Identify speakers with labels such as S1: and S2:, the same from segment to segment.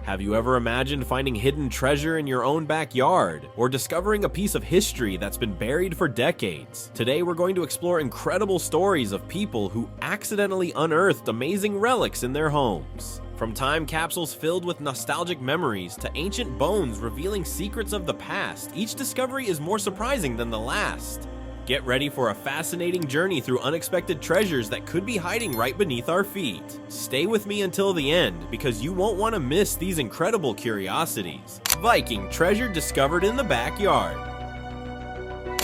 S1: Have you ever imagined finding hidden treasure in your own backyard, or discovering a piece of history that's been buried for decades? Today we're going to explore incredible stories of people who accidentally unearthed amazing relics in their homes. From time capsules filled with nostalgic memories to ancient bones revealing secrets of the past, each discovery is more surprising than the last. Get ready for a fascinating journey through unexpected treasures that could be hiding right beneath our feet. Stay with me until the end, because you won't want to miss these incredible curiosities. Viking treasure discovered in the backyard.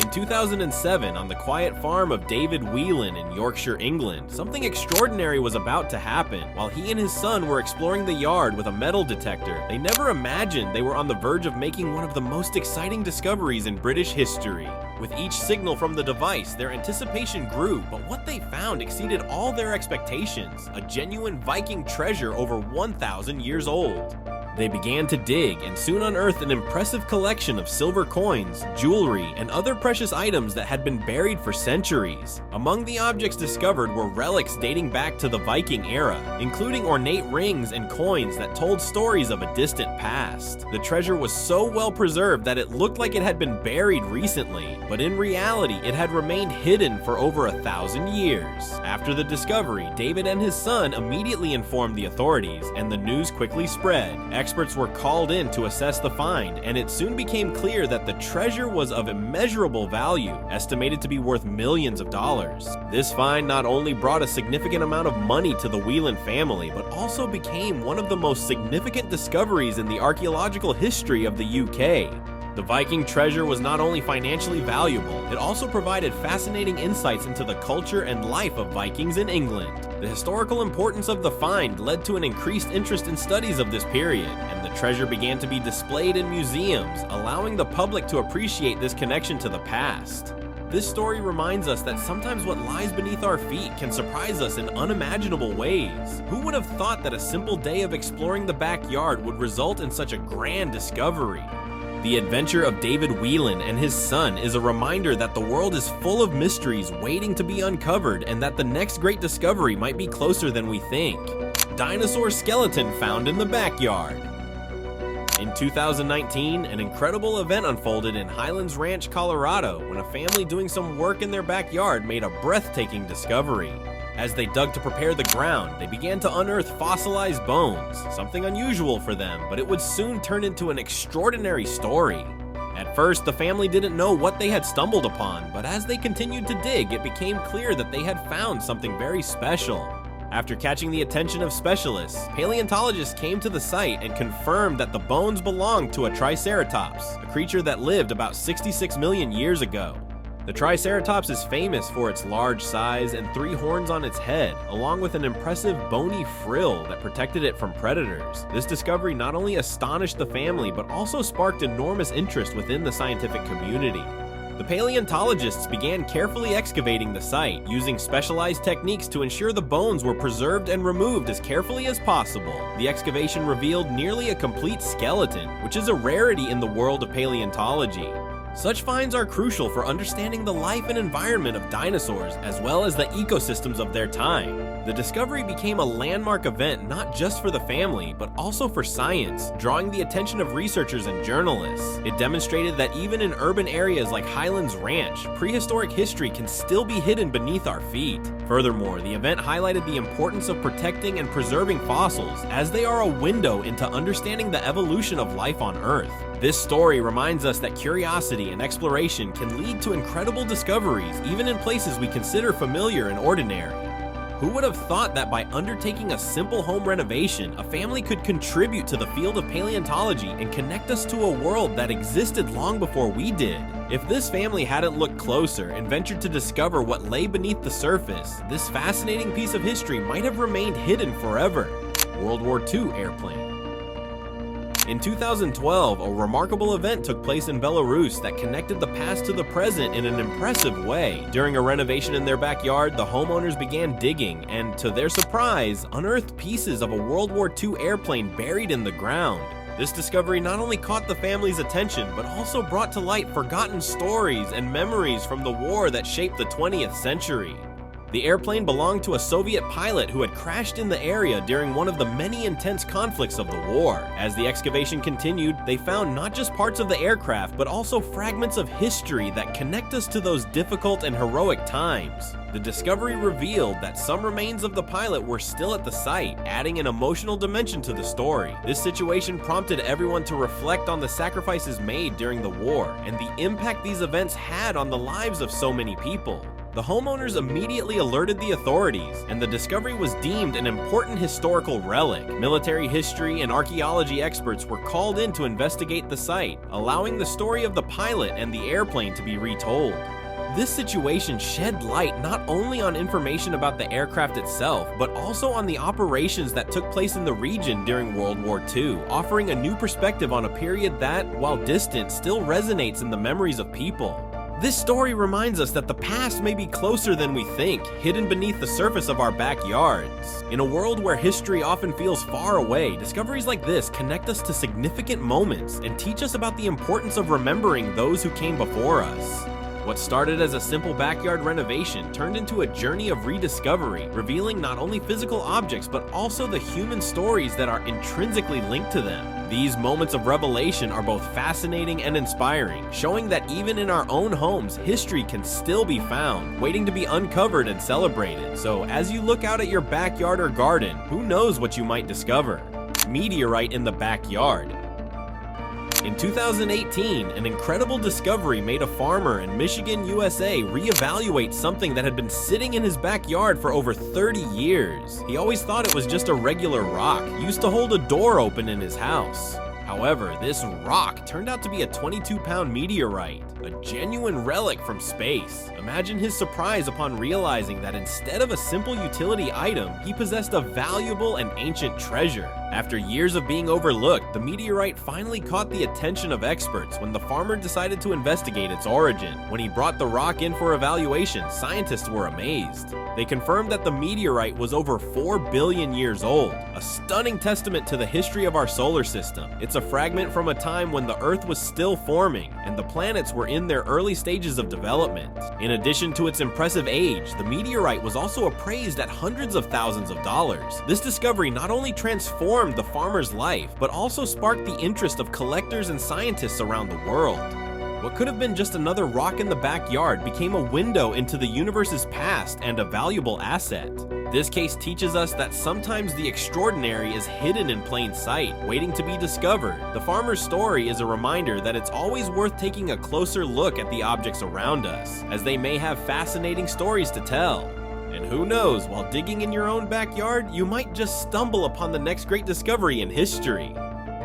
S1: In 2007, on the quiet farm of David Whelan in Yorkshire, England, something extraordinary was about to happen. While he and his son were exploring the yard with a metal detector, they never imagined they were on the verge of making one of the most exciting discoveries in British history. With each signal from the device, their anticipation grew, but what they found exceeded all their expectations: a genuine Viking treasure over 1,000 years old. They began to dig and soon unearthed an impressive collection of silver coins, jewelry, and other precious items that had been buried for centuries. Among the objects discovered were relics dating back to the Viking era, including ornate rings and coins that told stories of a distant past. The treasure was so well preserved that it looked like it had been buried recently, but in reality it had remained hidden for over 1,000 years. After the discovery, David and his son immediately informed the authorities, and the news quickly spread. Experts were called in to assess the find, and it soon became clear that the treasure was of immeasurable value, estimated to be worth millions of dollars. This find not only brought a significant amount of money to the Whelan family, but also became one of the most significant discoveries in the archaeological history of the UK. The Viking treasure was not only financially valuable, it also provided fascinating insights into the culture and life of Vikings in England. The historical importance of the find led to an increased interest in studies of this period, and the treasure began to be displayed in museums, allowing the public to appreciate this connection to the past. This story reminds us that sometimes what lies beneath our feet can surprise us in unimaginable ways. Who would have thought that a simple day of exploring the backyard would result in such a grand discovery? The adventure of David Whelan and his son is a reminder that the world is full of mysteries waiting to be uncovered, and that the next great discovery might be closer than we think. Dinosaur skeleton found in the backyard. In 2019, an incredible event unfolded in Highlands Ranch, Colorado, when a family doing some work in their backyard made a breathtaking discovery. As they dug to prepare the ground, they began to unearth fossilized bones, something unusual for them, but it would soon turn into an extraordinary story. At first, the family didn't know what they had stumbled upon, but as they continued to dig, it became clear that they had found something very special. After catching the attention of specialists, paleontologists came to the site and confirmed that the bones belonged to a Triceratops, a creature that lived about 66 million years ago. The Triceratops is famous for its large size and 3 horns on its head, along with an impressive bony frill that protected it from predators. This discovery not only astonished the family, but also sparked enormous interest within the scientific community. The paleontologists began carefully excavating the site, using specialized techniques to ensure the bones were preserved and removed as carefully as possible. The excavation revealed nearly a complete skeleton, which is a rarity in the world of paleontology. Such finds are crucial for understanding the life and environment of dinosaurs, as well as the ecosystems of their time. The discovery became a landmark event not just for the family, but also for science, drawing the attention of researchers and journalists. It demonstrated that even in urban areas like Highlands Ranch, prehistoric history can still be hidden beneath our feet. Furthermore, the event highlighted the importance of protecting and preserving fossils, as they are a window into understanding the evolution of life on Earth. This story reminds us that curiosity and exploration can lead to incredible discoveries, even in places we consider familiar and ordinary. Who would have thought that by undertaking a simple home renovation, a family could contribute to the field of paleontology and connect us to a world that existed long before we did? If this family hadn't looked closer and ventured to discover what lay beneath the surface, this fascinating piece of history might have remained hidden forever. World War II airplane. In 2012, a remarkable event took place in Belarus that connected the past to the present in an impressive way. During a renovation in their backyard, the homeowners began digging and, to their surprise, unearthed pieces of a World War II airplane buried in the ground. This discovery not only caught the family's attention, but also brought to light forgotten stories and memories from the war that shaped the 20th century. The airplane belonged to a Soviet pilot who had crashed in the area during one of the many intense conflicts of the war. As the excavation continued, they found not just parts of the aircraft, but also fragments of history that connect us to those difficult and heroic times. The discovery revealed that some remains of the pilot were still at the site, adding an emotional dimension to the story. This situation prompted everyone to reflect on the sacrifices made during the war and the impact these events had on the lives of so many people. The homeowners immediately alerted the authorities, and the discovery was deemed an important historical relic. Military history and archaeology experts were called in to investigate the site, allowing the story of the pilot and the airplane to be retold. This situation shed light not only on information about the aircraft itself, but also on the operations that took place in the region during World War II, offering a new perspective on a period that, while distant, still resonates in the memories of people. This story reminds us that the past may be closer than we think, hidden beneath the surface of our backyards. In a world where history often feels far away, discoveries like this connect us to significant moments and teach us about the importance of remembering those who came before us. What started as a simple backyard renovation turned into a journey of rediscovery, revealing not only physical objects but also the human stories that are intrinsically linked to them. These moments of revelation are both fascinating and inspiring, showing that even in our own homes, history can still be found, waiting to be uncovered and celebrated. So as you look out at your backyard or garden, who knows what you might discover? Meteorite in the backyard. In 2018, an incredible discovery made a farmer in Michigan, USA reevaluate something that had been sitting in his backyard for over 30 years. He always thought it was just a regular rock, used to hold a door open in his house. However, this rock turned out to be a 22-pound meteorite, a genuine relic from space. Imagine his surprise upon realizing that instead of a simple utility item, he possessed a valuable and ancient treasure. After years of being overlooked, the meteorite finally caught the attention of experts when the farmer decided to investigate its origin. When he brought the rock in for evaluation, scientists were amazed. They confirmed that the meteorite was over 4 billion years old, a stunning testament to the history of our solar system. It's a fragment from a time when the Earth was still forming, and the planets were in their early stages of development. In addition to its impressive age, the meteorite was also appraised at hundreds of thousands of dollars. This discovery not only transformed the farmer's life, but also sparked the interest of collectors and scientists around the world. What could have been just another rock in the backyard became a window into the universe's past and a valuable asset. This case teaches us that sometimes the extraordinary is hidden in plain sight, waiting to be discovered. The farmer's story is a reminder that it's always worth taking a closer look at the objects around us, as they may have fascinating stories to tell. And who knows, while digging in your own backyard, you might just stumble upon the next great discovery in history.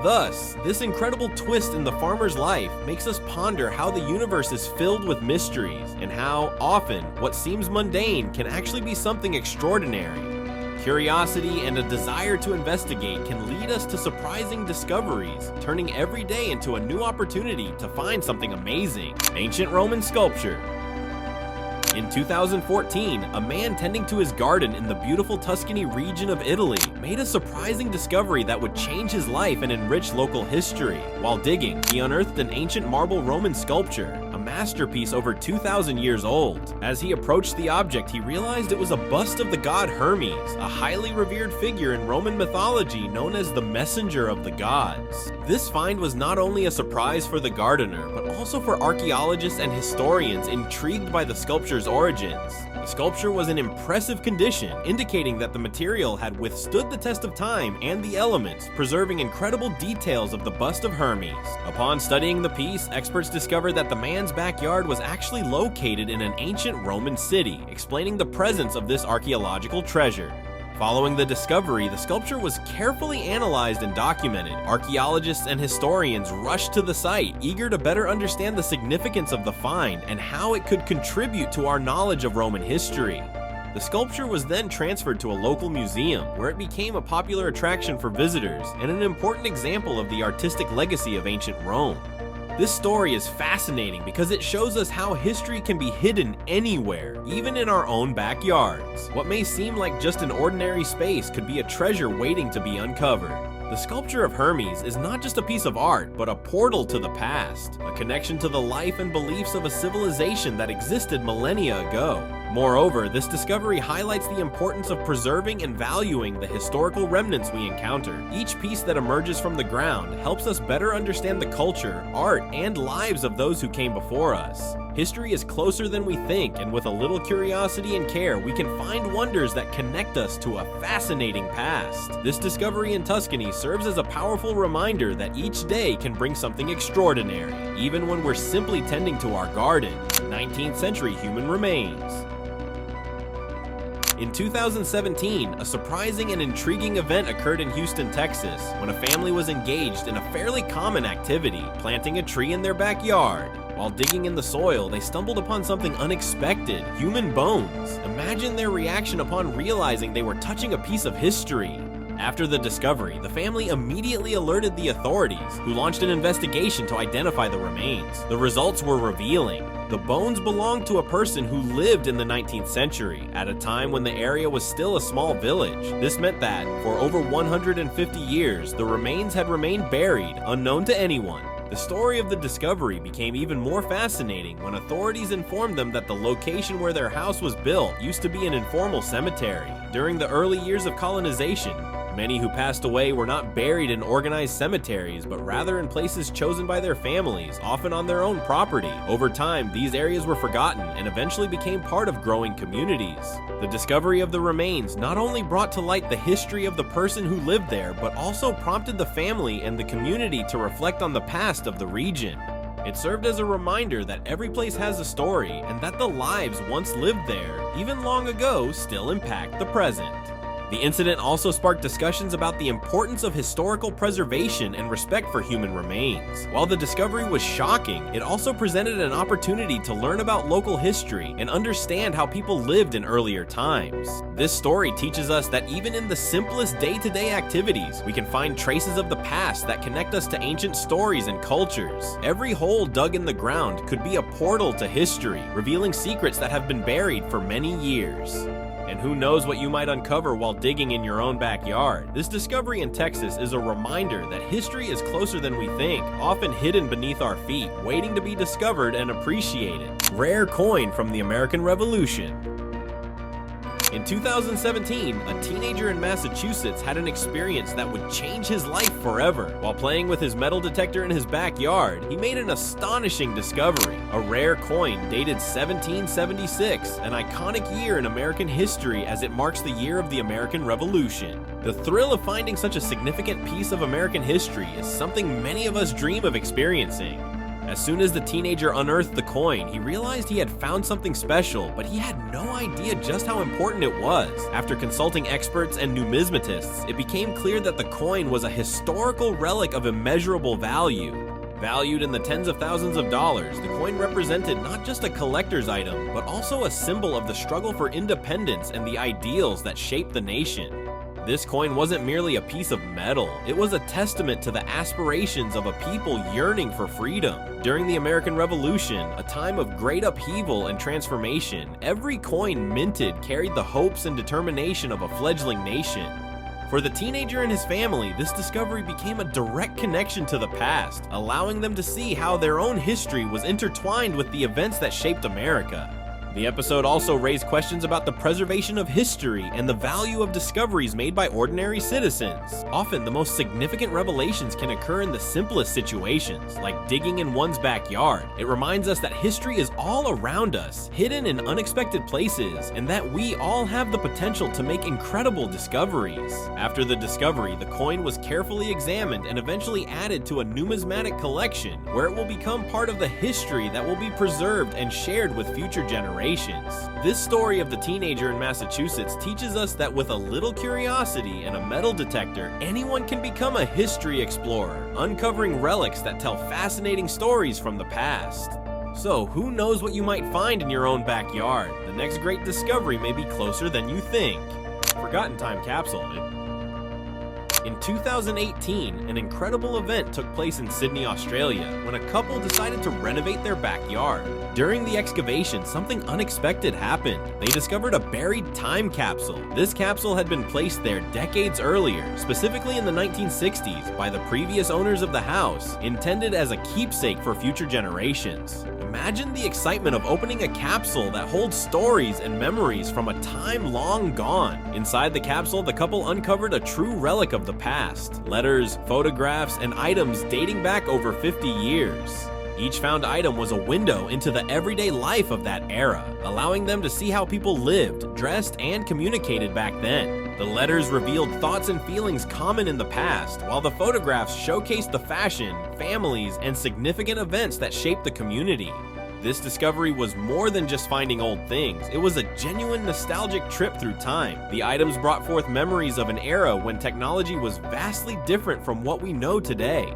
S1: Thus, this incredible twist in the farmer's life makes us ponder how the universe is filled with mysteries, and how, often, what seems mundane can actually be something extraordinary. Curiosity and a desire to investigate can lead us to surprising discoveries, turning every day into a new opportunity to find something amazing. Ancient Roman sculpture. In 2014, a man tending to his garden in the beautiful Tuscany region of Italy made a surprising discovery that would change his life and enrich local history. While digging, he unearthed an ancient marble Roman sculpture, a masterpiece over 2,000 years old. As he approached the object, he realized it was a bust of the god Hermes, a highly revered figure in Roman mythology known as the messenger of the gods. This find was not only a surprise for the gardener, but also for archaeologists and historians intrigued by the sculpture's origins. The sculpture was in impressive condition, indicating that the material had withstood the test of time and the elements, preserving incredible details of the bust of Hermes. Upon studying the piece, experts discovered that the man's backyard was actually located in an ancient Roman city, explaining the presence of this archaeological treasure. Following the discovery, the sculpture was carefully analyzed and documented. Archaeologists and historians rushed to the site, eager to better understand the significance of the find and how it could contribute to our knowledge of Roman history. The sculpture was then transferred to a local museum, where it became a popular attraction for visitors and an important example of the artistic legacy of ancient Rome. This story is fascinating because it shows us how history can be hidden anywhere, even in our own backyards. What may seem like just an ordinary space could be a treasure waiting to be uncovered. The sculpture of Hermes is not just a piece of art, but a portal to the past, a connection to the life and beliefs of a civilization that existed millennia ago. Moreover, this discovery highlights the importance of preserving and valuing the historical remnants we encounter. Each piece that emerges from the ground helps us better understand the culture, art, and lives of those who came before us. History is closer than we think, and with a little curiosity and care, we can find wonders that connect us to a fascinating past. This discovery in Tuscany serves as a powerful reminder that each day can bring something extraordinary, even when we're simply tending to our garden. 19th century human remains. In 2017, a surprising and intriguing event occurred in Houston, Texas, when a family was engaged in a fairly common activity, planting a tree in their backyard. While digging in the soil, they stumbled upon something unexpected: human bones. Imagine their reaction upon realizing they were touching a piece of history. After the discovery, the family immediately alerted the authorities, who launched an investigation to identify the remains. The results were revealing. The bones belonged to a person who lived in the 19th century, at a time when the area was still a small village. This meant that, for over 150 years, the remains had remained buried, unknown to anyone. The story of the discovery became even more fascinating when authorities informed them that the location where their house was built used to be an informal cemetery. During the early years of colonization, many who passed away were not buried in organized cemeteries, but rather in places chosen by their families, often on their own property. Over time, these areas were forgotten and eventually became part of growing communities. The discovery of the remains not only brought to light the history of the person who lived there, but also prompted the family and the community to reflect on the past of the region. It served as a reminder that every place has a story, and that the lives once lived there, even long ago, still impact the present. The incident also sparked discussions about the importance of historical preservation and respect for human remains. While the discovery was shocking, it also presented an opportunity to learn about local history and understand how people lived in earlier times. This story teaches us that even in the simplest day-to-day activities, we can find traces of the past that connect us to ancient stories and cultures. Every hole dug in the ground could be a portal to history, revealing secrets that have been buried for many years. And who knows what you might uncover while digging in your own backyard. This discovery in Texas is a reminder that history is closer than we think, often hidden beneath our feet, waiting to be discovered and appreciated. Rare coin from the American Revolution. In 2017, a teenager in Massachusetts had an experience that would change his life forever. While playing with his metal detector in his backyard, he made an astonishing discovery: a rare coin dated 1776, an iconic year in American history as it marks the year of the American Revolution. The thrill of finding such a significant piece of American history is something many of us dream of experiencing. As soon as the teenager unearthed the coin, he realized he had found something special, but he had no idea just how important it was. After consulting experts and numismatists, it became clear that the coin was a historical relic of immeasurable value. Valued in the tens of thousands of dollars, the coin represented not just a collector's item, but also a symbol of the struggle for independence and the ideals that shaped the nation. This coin wasn't merely a piece of metal, it was a testament to the aspirations of a people yearning for freedom. During the American Revolution, a time of great upheaval and transformation, every coin minted carried the hopes and determination of a fledgling nation. For the teenager and his family, this discovery became a direct connection to the past, allowing them to see how their own history was intertwined with the events that shaped America. The episode also raised questions about the preservation of history and the value of discoveries made by ordinary citizens. Often, the most significant revelations can occur in the simplest situations, like digging in one's backyard. It reminds us that history is all around us, hidden in unexpected places, and that we all have the potential to make incredible discoveries. After the discovery, the coin was carefully examined and eventually added to a numismatic collection, where it will become part of the history that will be preserved and shared with future generations. This story of the teenager in Massachusetts teaches us that with a little curiosity and a metal detector, anyone can become a history explorer, uncovering relics that tell fascinating stories from the past. So, who knows what you might find in your own backyard? The next great discovery may be closer than you think. Forgotten Time Capsule. In 2018, an incredible event took place in Sydney, Australia, when a couple decided to renovate their backyard. During the excavation, something unexpected happened. They discovered a buried time capsule. This capsule had been placed there decades earlier, specifically in the 1960s, by the previous owners of the house, intended as a keepsake for future generations. Imagine the excitement of opening a capsule that holds stories and memories from a time long gone. Inside the capsule, the couple uncovered a true relic of the past: letters, photographs, and items dating back over 50 years. Each found item was a window into the everyday life of that era, allowing them to see how people lived, dressed, and communicated back then. The letters revealed thoughts and feelings common in the past, while the photographs showcased the fashion, families, and significant events that shaped the community. This discovery was more than just finding old things. It was a genuine nostalgic trip through time. The items brought forth memories of an era when technology was vastly different from what we know today.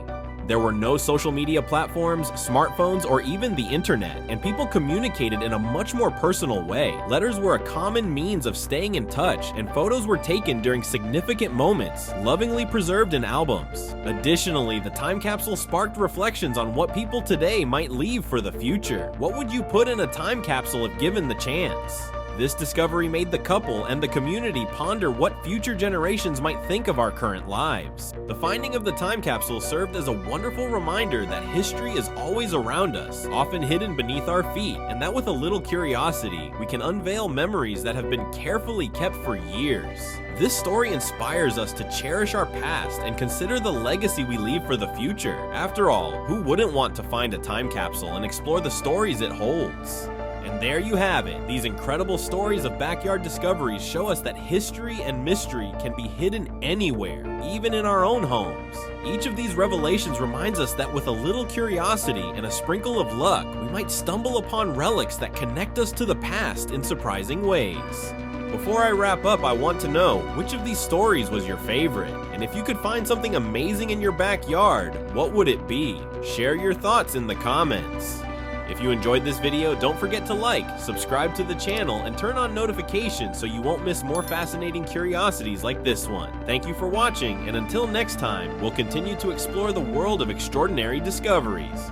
S1: There were no social media platforms, smartphones, or even the internet, and people communicated in a much more personal way. Letters were a common means of staying in touch, and photos were taken during significant moments, lovingly preserved in albums. Additionally, the time capsule sparked reflections on what people today might leave for the future. What would you put in a time capsule if given the chance? This discovery made the couple and the community ponder what future generations might think of our current lives. The finding of the time capsule served as a wonderful reminder that history is always around us, often hidden beneath our feet, and that with a little curiosity, we can unveil memories that have been carefully kept for years. This story inspires us to cherish our past and consider the legacy we leave for the future. After all, who wouldn't want to find a time capsule and explore the stories it holds? And there you have it. These incredible stories of backyard discoveries show us that history and mystery can be hidden anywhere, even in our own homes. Each of these revelations reminds us that with a little curiosity and a sprinkle of luck, we might stumble upon relics that connect us to the past in surprising ways. Before I wrap up, I want to know, which of these stories was your favorite? And if you could find something amazing in your backyard, what would it be? Share your thoughts in the comments. If you enjoyed this video, don't forget to like, subscribe to the channel, and turn on notifications so you won't miss more fascinating curiosities like this one. Thank you for watching, and until next time, we'll continue to explore the world of extraordinary discoveries.